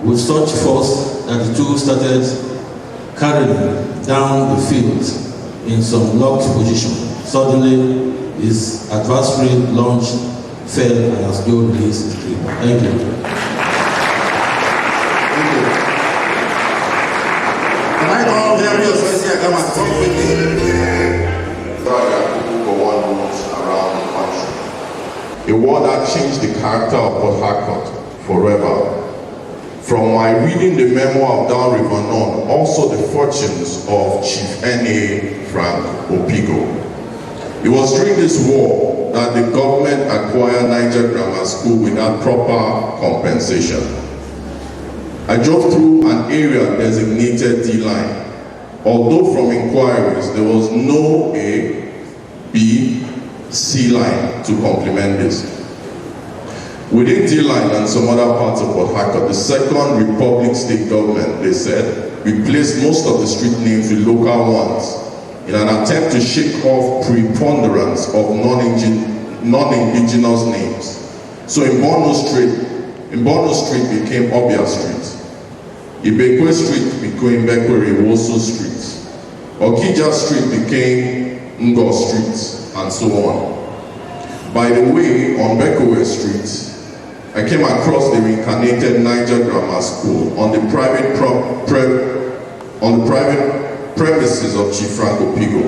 with such force that the two started carrying down the field in some locked position. Suddenly, his adversary launched, fell, and has still released his grip. Thank you. Thank you. Can I all hear you so I see I come and talk quickly? Around the country. A war that changed the character of Port Harcourt forever. From my reading the memoir of Down River None, also the fortunes of Chief N.A. Frank Opigo. It was during this war that the government acquired Niger Grammar School without proper compensation. I drove through an area designated D-line. Although from inquiries there was no A, B, C line to complement this. Within D-line and some other parts of Port Harcourt, the Second Republic State Government, they said, replaced most of the street names with local ones in an attempt to shake off preponderance of non-indigenous names. So in Borno Street became Obia Street. Ibekwe Street became Bekwere Woso Street. Okija Street became Ngo Street, and so on. By the way, on Bekwere Street, I came across the reincarnated Niger Grammar School on the private premises of Chief Frank Opigo,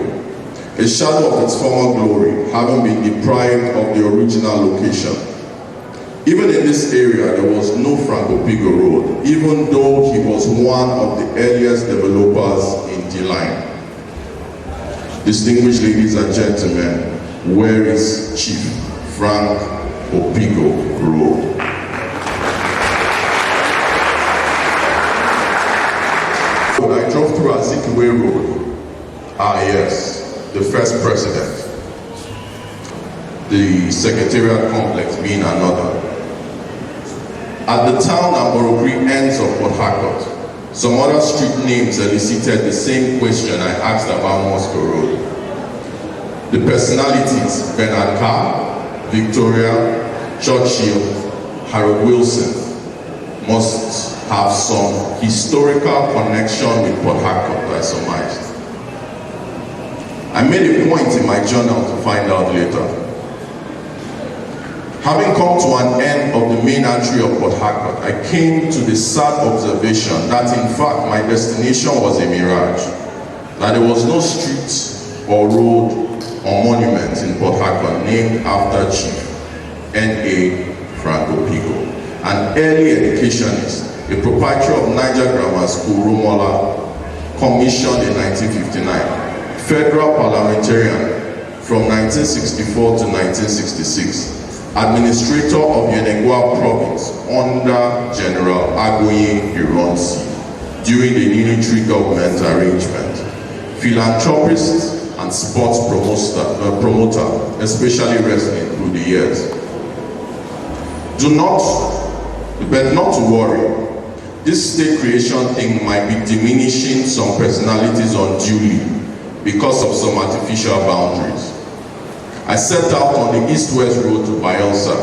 a shadow of its former glory, having been deprived of the original location. Even in this area, there was no Frank Opigo Road, even though he was one of the earliest developers in D-line. Distinguished ladies and gentlemen, where is Chief Frank Opigo Road? When I drove through Azikiwe Road, yes, the first president, the Secretariat Complex being another. At the town and Borogri ends of Port Harcourt, some other street names elicited the same question I asked about Moscow Road. The personalities, Bernard Carr, Victoria, Churchill, Harold Wilson, must have some historical connection with Port Harcourt, I surmised. I made a point in my journal to find out later. Having come to an end of the main artery of Port Harcourt, I came to the sad observation that in fact my destination was a mirage, that there was no street or road or monument in Port Harcourt named after Chief N.A. Frank Opigo, an early educationist, a proprietor of Niger Grammar School, Romola, commissioned in 1959, federal parliamentarian from 1964 to 1966, administrator of Yenagoa province under General Agoye Ironsi during the unitary government arrangement, philanthropist and sports promoter, especially wrestling through the years. But not to worry. This state creation thing might be diminishing some personalities unduly because of some artificial boundaries. I set out on the east-west road to Bayelsa,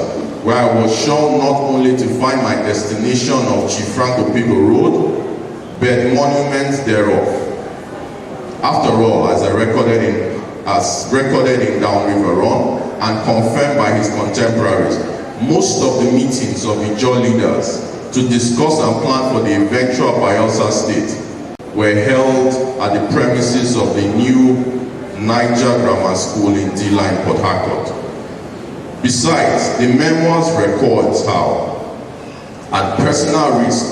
where I was shown not only to find my destination of Chief Frank Opigo Road, but monuments thereof. After all, as recorded in Down River Run and confirmed by his contemporaries, most of the meetings of Ijaw leaders to discuss and plan for the eventual Bayelsa state were held at the premises of the new Niger Grammar School in D-line, Port Harcourt. Besides, the memoirs records how, at personal risk,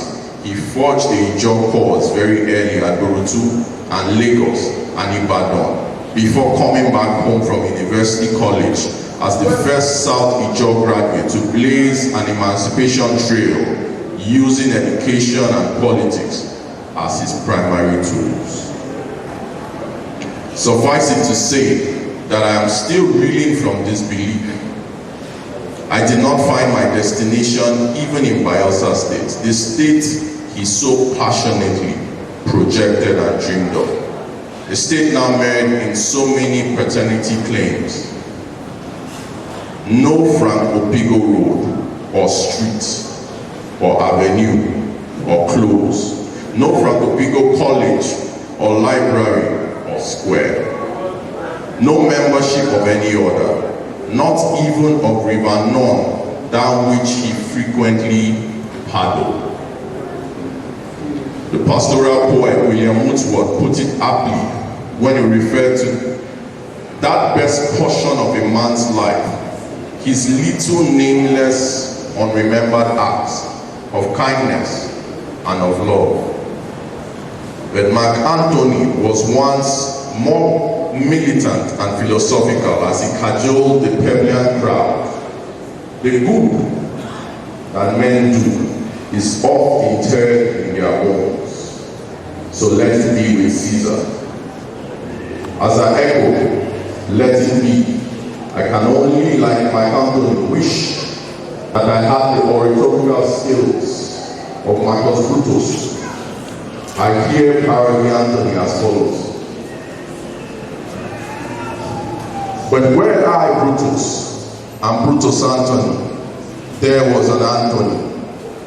he forged the Ijaw cause very early at Borutu and Lagos and Ibadan before coming back home from University College as the first South Ijaw graduate to blaze an emancipation trail using education and politics as his primary tools. Suffice it to say that I am still reeling from this belief. I did not find my destination even in Bayelsa State, the state he so passionately projected and dreamed of. The state now married in so many paternity claims. No Frank Opigo Road or street or avenue or close. No Franco-Bigo college or library or square. No membership of any order, not even of River None, down which he frequently paddled. The pastoral poet William Wordsworth put it aptly when he referred to that best portion of a man's life, his little nameless, unremembered acts of kindness and of love. But Mark Antony was once more militant and philosophical as he cajoled the Peblian crowd. The good that men do is oft interred in their bones. So let it be with Caesar. As I echo, let it be. I can only, like my Antony, wish that I had the oratorical skills of Marcus Brutus. I hear parody Antony as follows. But were I Brutus and Brutus Antony, there was an Antony,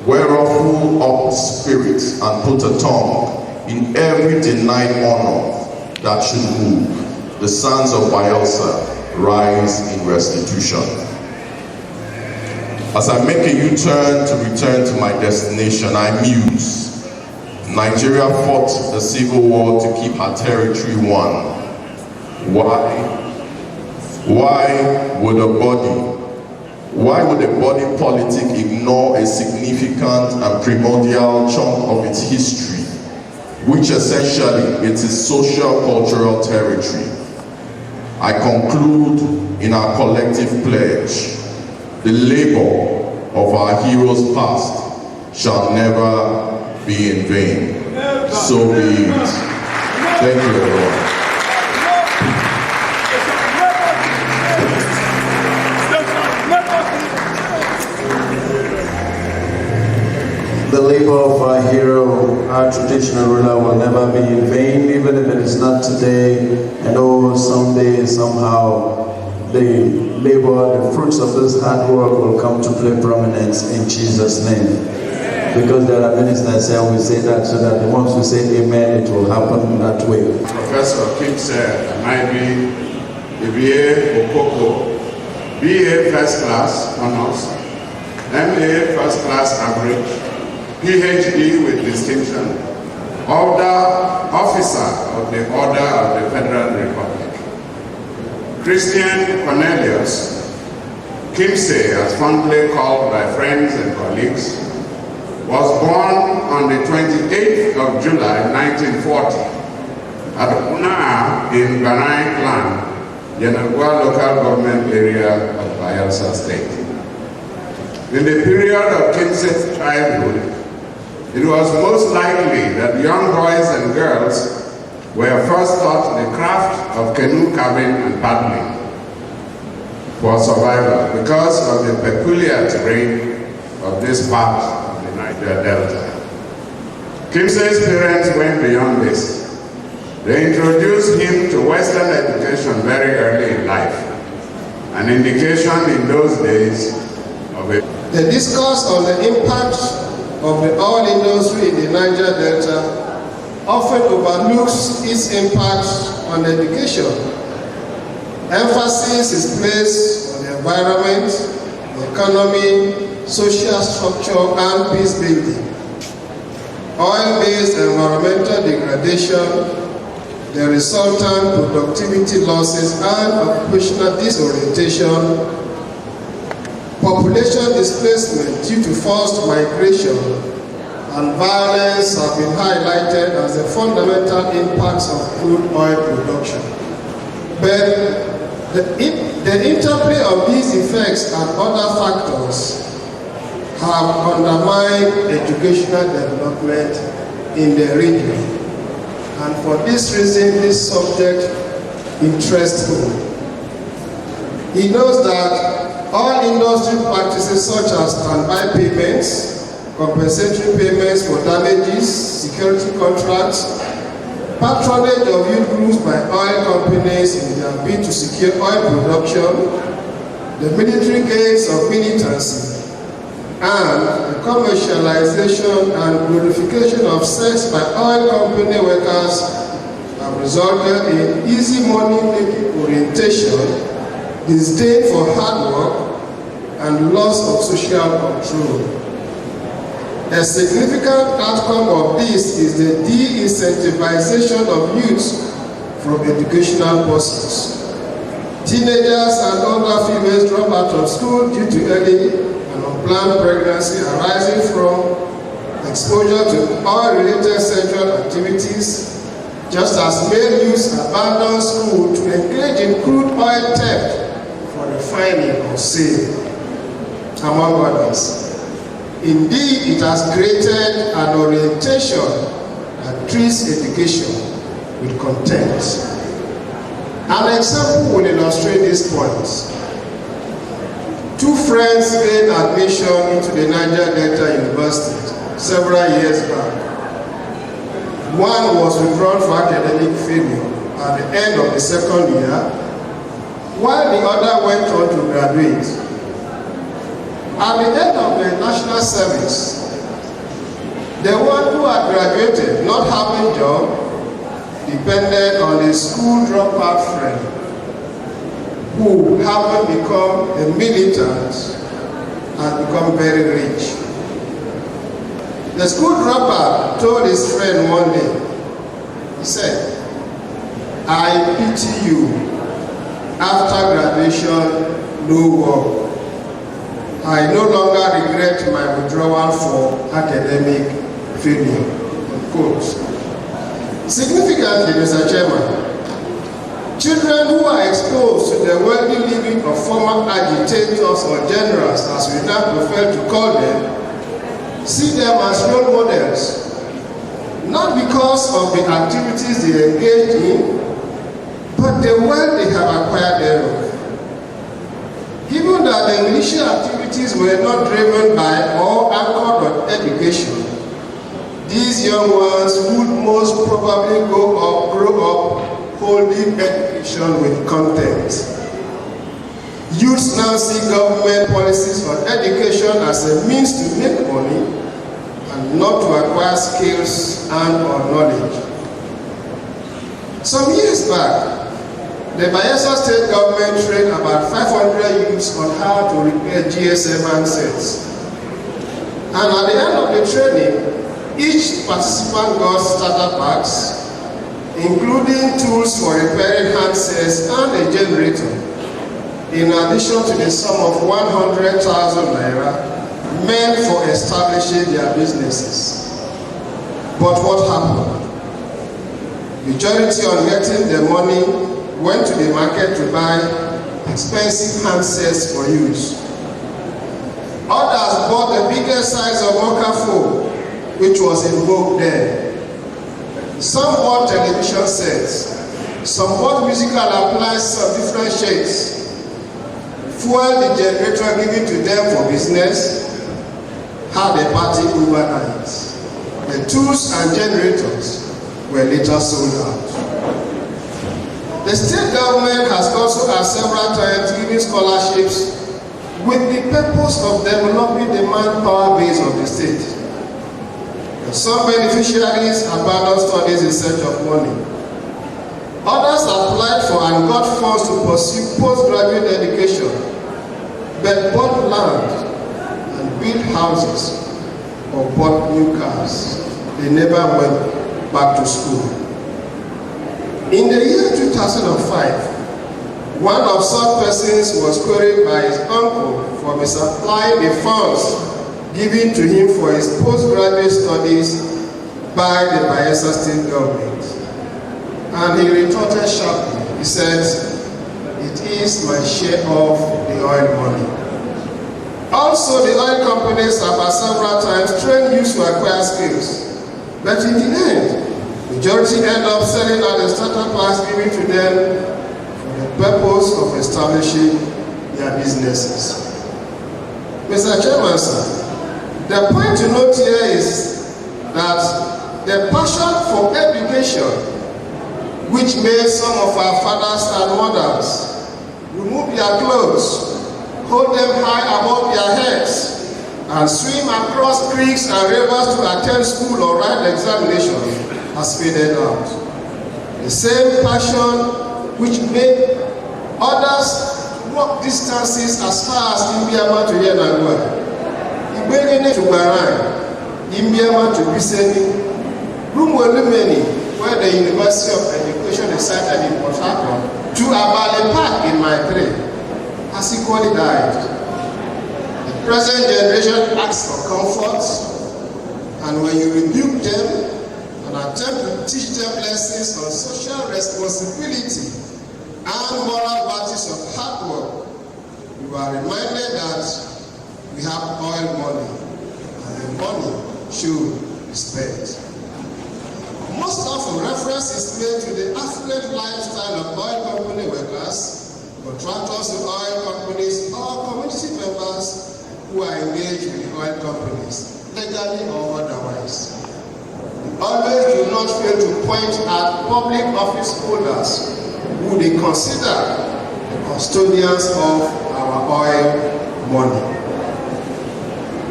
whereof full up spirit and put a tongue in every denied honor that should move. The sons of Bielsa rise in restitution. As I make a U-turn to return to my destination, I muse. Nigeria fought the civil war to keep her territory won. Why would a body politic ignore a significant and primordial chunk of its history, which essentially it is social cultural territory? I conclude in our collective pledge, the labor of our heroes past shall never be in vain. So be it. Thank you, everyone. The labor of our hero, our traditional ruler, will never be in vain, even if it is not today. And oh, someday, somehow, the labor, the fruits of this hard work will come to play prominence in Jesus' name. Because there are ministers here, we say that so that once we say amen, it will happen that way. Professor Kim said, Amaibi, BA Okoko, BA first class honors, MA first class average, PhD with distinction, Officer of the Order of the Federal Republic. Christian Cornelius Kimsey, as fondly called by friends and colleagues, was born on the 28th of July 1940 at Una in Banai Clan, Yanagua local government area of Bayelsa State. In the period of Kimsey's childhood, it was most likely that young boys and girls were first taught the craft of canoe cabin and paddling for survival because of the peculiar terrain of this part of the Niger Delta. Kimsey's parents went beyond this. They introduced him to Western education very early in life, an indication in those days of it. The discourse on the impact of the oil industry in the Niger Delta often overlooks its impact on education. Emphasis is placed on the environment, the economy, social structure, and peace building. Oil-based environmental degradation, the resultant productivity losses and occupational disorientation, population displacement due to forced migration, and violence have been highlighted as the fundamental impacts of crude oil production. But the interplay of these effects and other factors have undermined educational development in the region. And for this reason, this subject interests him. He knows that all industry practices such as standby payments, compensatory payments for damages, security contracts, patronage of youth groups by oil companies in their bid to secure oil production, the military gains of militancy, and the commercialization and glorification of sex by oil company workers have resulted in easy money-making orientation, disdain for hard work, and loss of social control. A significant outcome of this is the de-incentivization of youth from educational pursuits. Teenagers and older females drop out of school due to early and unplanned pregnancy arising from exposure to oil-related sexual activities, just as male youths abandon school to engage in crude oil theft for refining or sale, among others. Indeed, it has created an orientation that treats education with contempt. An example will illustrate this point. Two friends gained admission into the Niger Delta University several years back. One was withdrawn for academic failure at the end of the second year, while the other went on to graduate. At the end of the national service, the one who had graduated, not having a job, depended on a school dropout friend who, having become a militant, had become very rich. The school dropout told his friend one day, he said, "I pity you. After graduation, no work. I no longer regret my withdrawal for academic failure." Quote. Significantly, Mr. Chairman, children who are exposed to the wealthy living of former agitators or generals, as we now prefer to call them, see them as role models, not because of the activities they engage in, but the wealth they have acquired thereof. Given that the militia activities were not driven by or anchored on education, these young ones would most probably grow up holding education with contempt. Youths now see government policies on education as a means to make money and not to acquire skills and/or knowledge. Some years back, the Bayelsa State government trained about 500 youths on how to repair GSM handsets. And at the end of the training, each participant got starter packs, including tools for repairing handsets and a generator, in addition to the sum of 100,000 naira meant for establishing their businesses. But what happened? Majority on getting the money went to the market to buy expensive handsets for use. Others bought the biggest size of Mocha phone, which was in vogue then. Some bought television sets, some bought musical appliances of different shades, fueled the generator given to them for business, had a party overnight. The tools and generators were later sold out. The state government has also at several times given scholarships with the purpose of developing the manpower base of the state. Some beneficiaries abandoned studies in search of money. Others applied for and got funds to pursue postgraduate education, but bought land and built houses or bought new cars. They never went back to school. In the year 2005, one of such persons was queried by his uncle for misapplying the funds given to him for his postgraduate studies by the Bayelsa State government. And he retorted sharply. He said, "It is my share of the oil money." Also, the oil companies have at several times trained youths to acquire skills. But in the end, majority end up selling out the starter packs given to them for the purpose of establishing their businesses. Mr. Chairman, sir, the point to note here is that the passion for education, which made some of our fathers and mothers remove their clothes, hold them high above their heads, and swim across creeks and rivers to attend school or write examination has faded out. The same passion which made others walk distances as far as Imbiama to Yenagua, Ibegene to Baran, Imbiama to Biseni, Rumwelumeni, where the University of Education is cited in Port Harcourt, to Abale Park in Maitre, has equally died. The present generation asks for comfort, and when you rebuke them and attempt to teach them lessons on social responsibility and moral virtues of hard work, you are reminded that we have oil money, and the money should be spent. Most often reference is made to the affluent lifestyle of oil company workers, contractors to oil companies, or community members who are engaged with the oil companies, legally or otherwise. We always do not fail to point at public office holders who they consider the custodians of our oil money.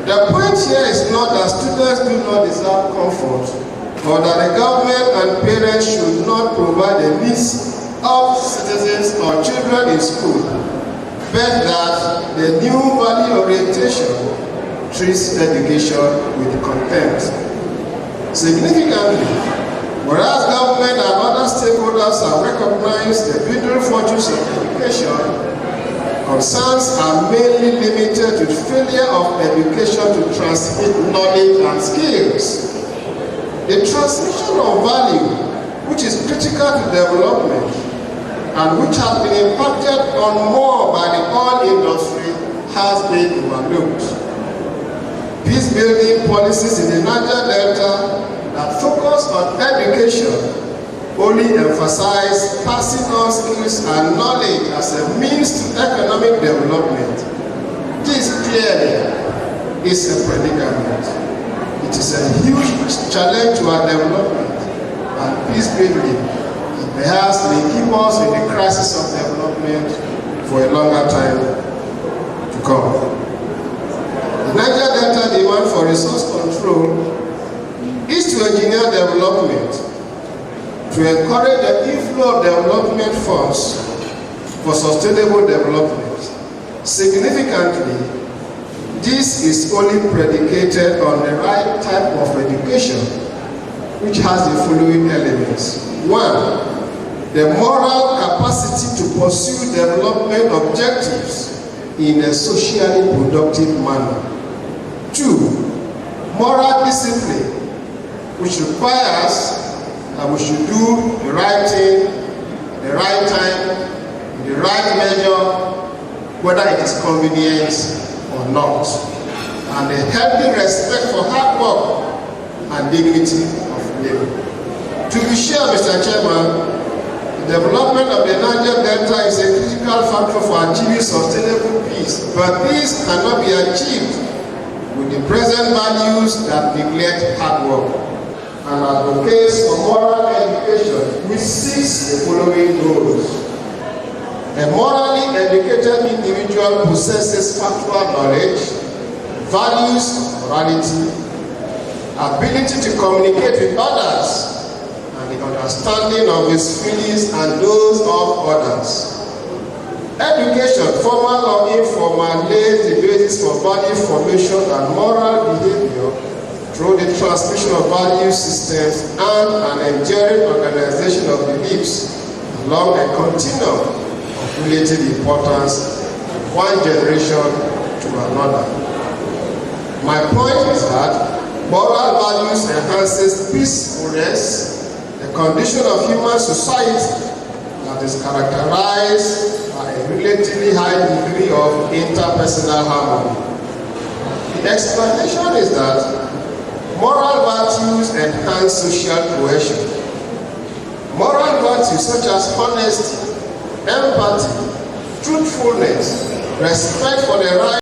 The point here is not that students do not deserve comfort, or that the government and parents should not provide the needs of citizens or children in school, but that the new value orientation treats education with contempt. Significantly, whereas government and other stakeholders have recognized the bigger fortunes of education, concerns are mainly limited to the failure of education to transmit knowledge and skills. The transmission of value, which is critical to development and which has been impacted on more by the oil industry, has been overlooked. Peace-building policies in the Niger Delta that focus on education only emphasize passing on skills and knowledge as a means to economic development. This clearly is a predicament. It is a huge challenge to our development and peace building. It perhaps may keep us in the crisis of development for a longer time to come. The Niger Delta demand for resource control is to engineer development, to encourage the inflow of development funds for sustainable development. Significantly, this is only predicated on the right type of education, which has the following elements. 1, the moral capacity to pursue development objectives in a socially productive manner. 2, moral discipline, which requires that we should do the right thing, the right time, the right measure, whether it is convenient or not, and a healthy respect for hard work and dignity of labor. To be sure, Mr. Chairman, the development of the Niger Delta is a critical factor for achieving sustainable peace, but this cannot be achieved with the present values that neglect hard work and advocates for moral education, which seeks the following goals. A morally educated individual possesses factual knowledge, values morality, ability to communicate with others, and the understanding of his feelings and those of others. Education, formal or informal, lays the basis for value formation and moral behavior through the transmission of value systems and an enduring organization of beliefs along a continuum relative importance from one generation to another. My point is that moral values enhances peacefulness, the condition of human society that is characterized by a relatively high degree of interpersonal harmony. The explanation is that moral virtues enhance social cohesion. Moral virtues such as honesty, empathy, truthfulness, respect for the right